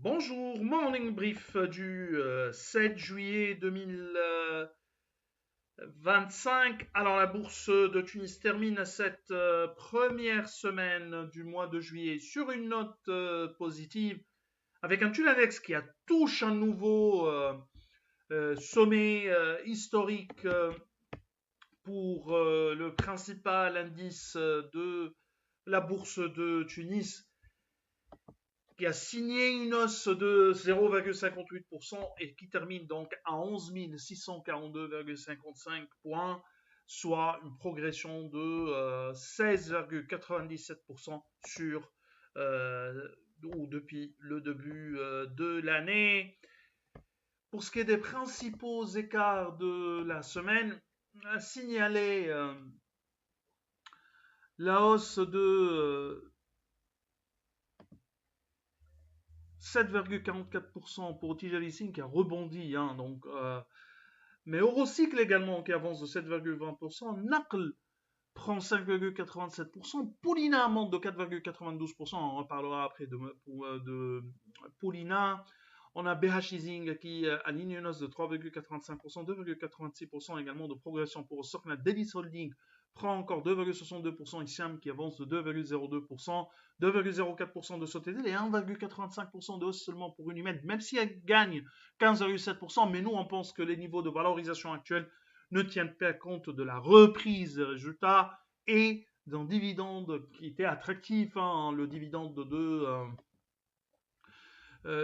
Bonjour, morning brief du 7 juillet 2025. Alors la bourse de Tunis termine cette première semaine du mois de juillet sur une note positive avec un Tune Index qui touche un nouveau sommet historique pour le principal indice de la bourse de Tunis qui a signé une hausse de 0,58% et qui termine donc à 11 642,55 points, soit une progression de 16,97% sur ou depuis le début de l'année. Pour ce qui est des principaux écarts de la semaine, a signalé la hausse de 7,44% pour Tijalissine qui a rebondi, mais Eurocycle également qui avance de 7,20%, Naql prend 5,87%, Paulina monte de 4,92%, on reparlera après de Paulina. On a BH Leasing qui aligne une hausse de 3,85%, 2,86% également de progression pour Sokna. Davis Holding prend encore 2,62%, Issam qui avance de 2,02%, 2,04% de Sotetel et 1,85% de hausse seulement pour Unimed, même si elle gagne 15,7%, mais nous on pense que les niveaux de valorisation actuels ne tiennent pas compte de la reprise des résultats et d'un dividende qui était attractif, le dividende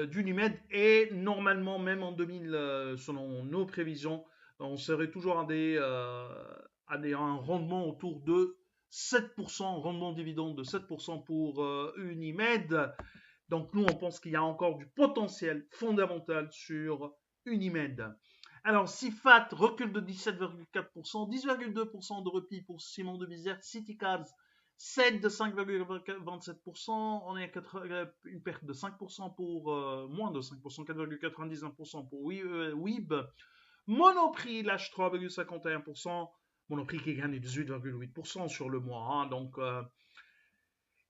d'Unimed et normalement même en 2000 selon nos prévisions on serait toujours un rendement autour de 7%, rendement dividende de 7% pour Unimed. Donc nous on pense qu'il y a encore du potentiel fondamental sur Unimed. Alors Sifat recule de 17,4%, 10,2% de repli pour Simon de Bizère, Citycars cède de 5,27%, on est à une perte de 5% pour moins de 5%, 4,99% pour WIB. Monoprix lâche 3,51%, Monoprix qui gagne 18,8% sur le mois,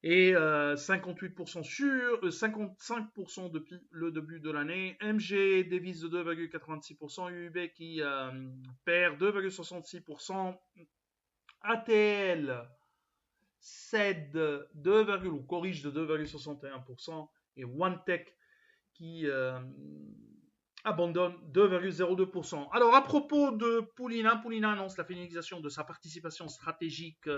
et 58% sur 55% depuis le début de l'année. MG dévise de 2,86%, UB qui perd 2,66%, ATL cède ou corrige de 2,61% et OneTech qui abandonne 2,02%. Alors à propos de Poulina annonce la finalisation de sa participation stratégique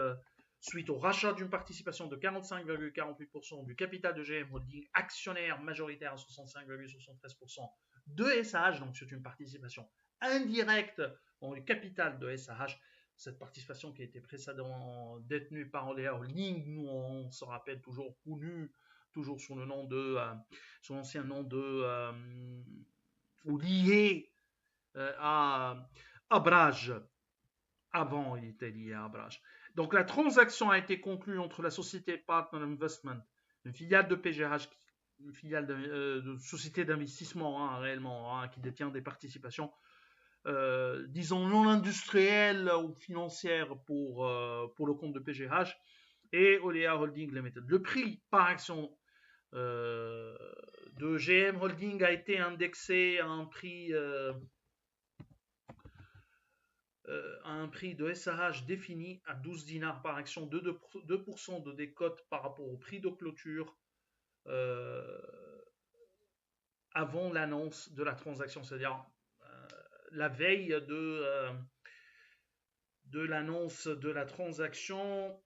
suite au rachat d'une participation de 45,48% du capital de GM Holding, actionnaire majoritaire à 65,73% de SAH, donc c'est une participation indirecte dans le capital de SAH. Cette participation qui a été précédemment détenue par Oléa Holding, nous on se rappelle toujours connu, toujours sous le nom de, son ancien nom de, ou lié à Abrage. Avant, il était lié à Abrage. Donc la transaction a été conclue entre la société Partner Investment, une filiale de PGH, une filiale de société d'investissement réellement, qui détient des participations, disons non industrielles ou financières pour le compte de PGH, et Olea Holding Limited. Le prix par action de GM Holding a été indexé à un prix de SAH défini à 12 dinars par action, 2% de décote par rapport au prix de clôture avant l'annonce de la transaction, c'est-à-dire la veille de l'annonce de la transaction.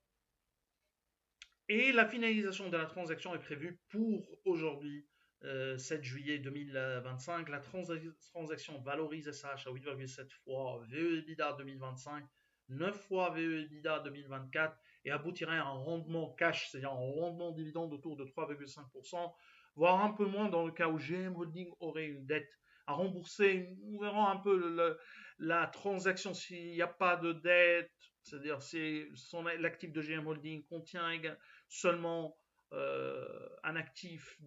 Et la finalisation de la transaction est prévue pour aujourd'hui, 7 juillet 2025. La transaction valorise SAH à 8,7 fois VE/EBITDA 2025, 9 fois VE/EBITDA 2024 et aboutirait à un rendement cash, c'est-à-dire un rendement dividende autour de 3,5%, voire un peu moins dans le cas où GM Holding aurait une dette à rembourser. Nous verrons un peu la transaction s'il n'y a pas de dette, c'est-à-dire si l'actif de GM Holding contient seulement un actif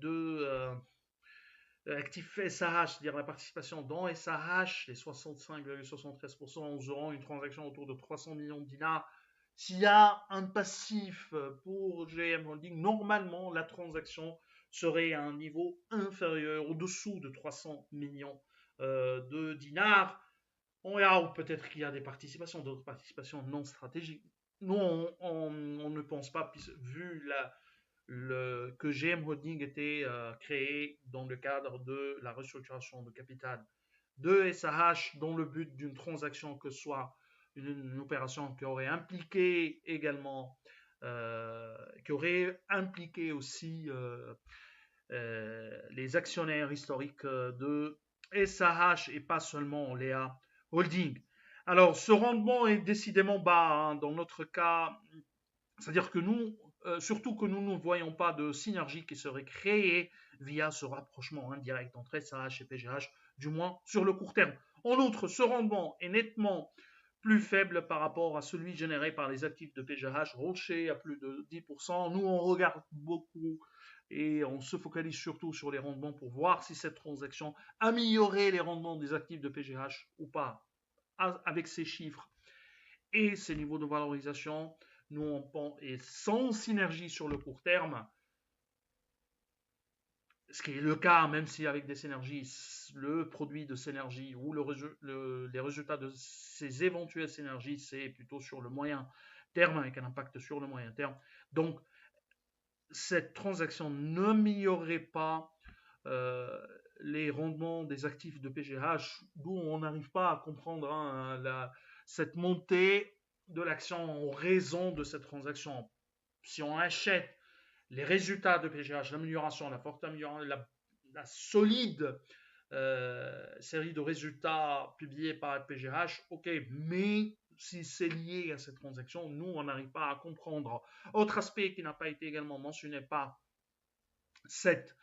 actif SAH, c'est-à-dire la participation dans SAH, les 65,73%, nous aurons une transaction autour de 300 millions de dinars. S'il y a un passif pour GM Holding, normalement la transaction serait à un niveau inférieur, au-dessous de 300 millions de dinars. On verra, ou peut-être qu'il y a des participations, d'autres participations non stratégiques. Nous, on ne pense pas, vu que GM Holding était créé dans le cadre de la restructuration de capital de SAH, dans le but d'une transaction que soit une opération qui aurait impliqué également, qui aurait impliqué aussi les actionnaires historiques de SAH et pas seulement Léa Holding. Alors, ce rendement est décidément bas hein, dans notre cas, c'est-à-dire que nous, surtout que nous ne voyons pas de synergie qui serait créée via ce rapprochement indirect entre SAH et PGH, du moins sur le court terme. En outre, ce rendement est nettement plus faible par rapport à celui généré par les actifs de PGH, Rocher à plus de 10%. Nous, on regarde beaucoup et on se focalise surtout sur les rendements pour voir si cette transaction améliorait les rendements des actifs de PGH ou pas. Avec ces chiffres et ces niveaux de valorisation, nous on pense, et sans synergie sur le court terme, ce qui est le cas, même si avec des synergies, le produit de synergie ou les résultats de ces éventuelles synergies, c'est plutôt sur le moyen terme, avec un impact sur le moyen terme. Donc, cette transaction n'améliorerait pas les rendements des actifs de PGH, d'où on n'arrive pas à comprendre hein, cette montée de l'action en raison de cette transaction. Si on achète les résultats de PGH, l'amélioration, la forte amélioration, la solide série de résultats publiés par PGH, ok, mais si c'est lié à cette transaction, nous, on n'arrive pas à comprendre. Autre aspect qui n'a pas été également mentionné par cette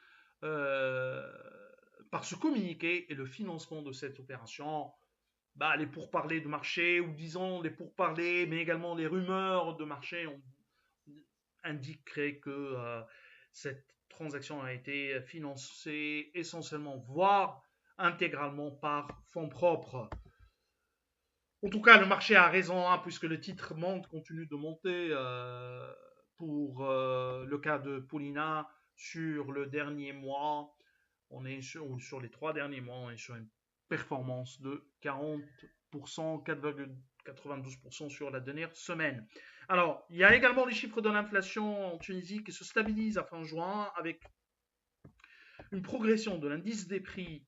par ce communiqué et le financement de cette opération, bah, les pourparlers de marché, ou disons les pourparlers, mais également les rumeurs de marché indiqueraient que cette transaction a été financée essentiellement, voire intégralement par fonds propres. En tout cas, le marché a raison, hein, puisque le titre continue de monter pour le cas de Paulina sur le dernier mois. On est sur les 3 derniers mois, on est sur une performance de 40%, 4,92% sur la dernière semaine. Alors, il y a également les chiffres de l'inflation en Tunisie qui se stabilisent à fin juin avec une progression de l'indice des prix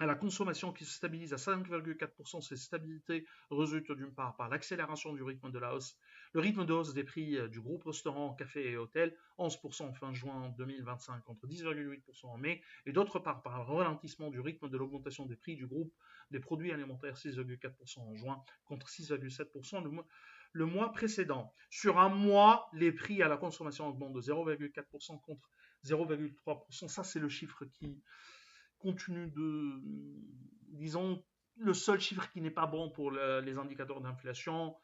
à la consommation qui se stabilise à 5,4%. Cette stabilité résulte d'une part par l'accélération du rythme de la hausse, le rythme de hausse des prix du groupe restaurant, café et hôtel, 11% en fin juin 2025 contre 10,8% en mai, et d'autre part par le ralentissement du rythme de l'augmentation des prix du groupe des produits alimentaires, 6,4% en juin contre 6,7% le mois précédent. Sur un mois, les prix à la consommation augmentent de 0,4% contre 0,3%. Ça, c'est le chiffre qui continue de, disons, le seul chiffre qui n'est pas bon pour les indicateurs d'inflation.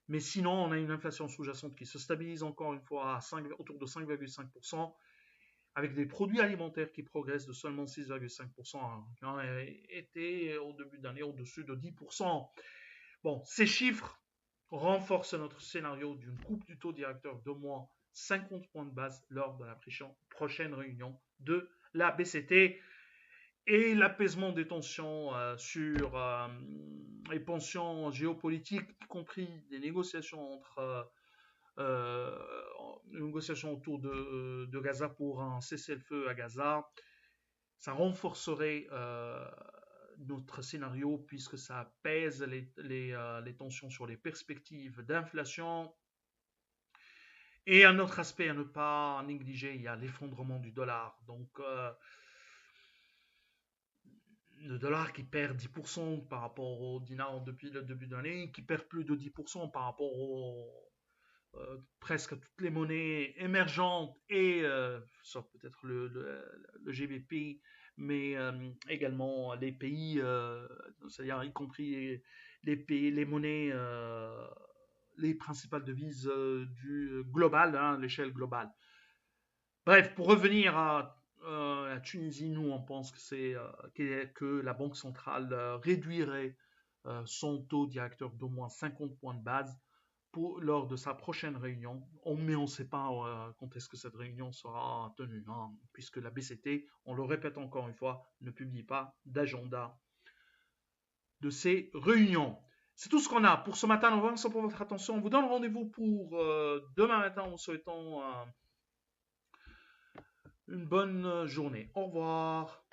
Mais sinon, on a une inflation sous-jacente qui se stabilise encore une fois autour de 5,5%, avec des produits alimentaires qui progressent de seulement 6,5%, qui ont été au début d'année au-dessus de 10%. Bon, ces chiffres renforcent notre scénario d'une coupe du taux directeur d'au moins 50 points de base lors de la prochaine réunion de la BCT. Et l'apaisement des tensions sur les tensions géopolitiques, y compris des négociations négociations autour de Gaza pour un cessez-le-feu à Gaza, ça renforcerait notre scénario puisque ça apaise les tensions sur les perspectives d'inflation. Et un autre aspect à ne pas négliger, il y a l'effondrement du dollar. Donc, le dollar qui perd 10% par rapport au dinar depuis le début de l'année, qui perd plus de 10% par rapport presque à toutes les monnaies émergentes et, sauf peut-être le GBP, mais également les pays, c'est-à-dire y compris les pays, les monnaies, les principales devises du global, hein, l'échelle globale. Bref, pour revenir à la Tunisie, nous, on pense que la Banque centrale réduirait son taux directeur d'au moins 50 points de base lors de sa prochaine réunion. Mais on ne sait pas quand est-ce que cette réunion sera tenue, hein, puisque la BCT, on le répète encore une fois, ne publie pas d'agenda de ces réunions. C'est tout ce qu'on a pour ce matin. Nous vous remercions pour votre attention. On vous donne rendez-vous pour demain matin en souhaitant une bonne journée. Au revoir.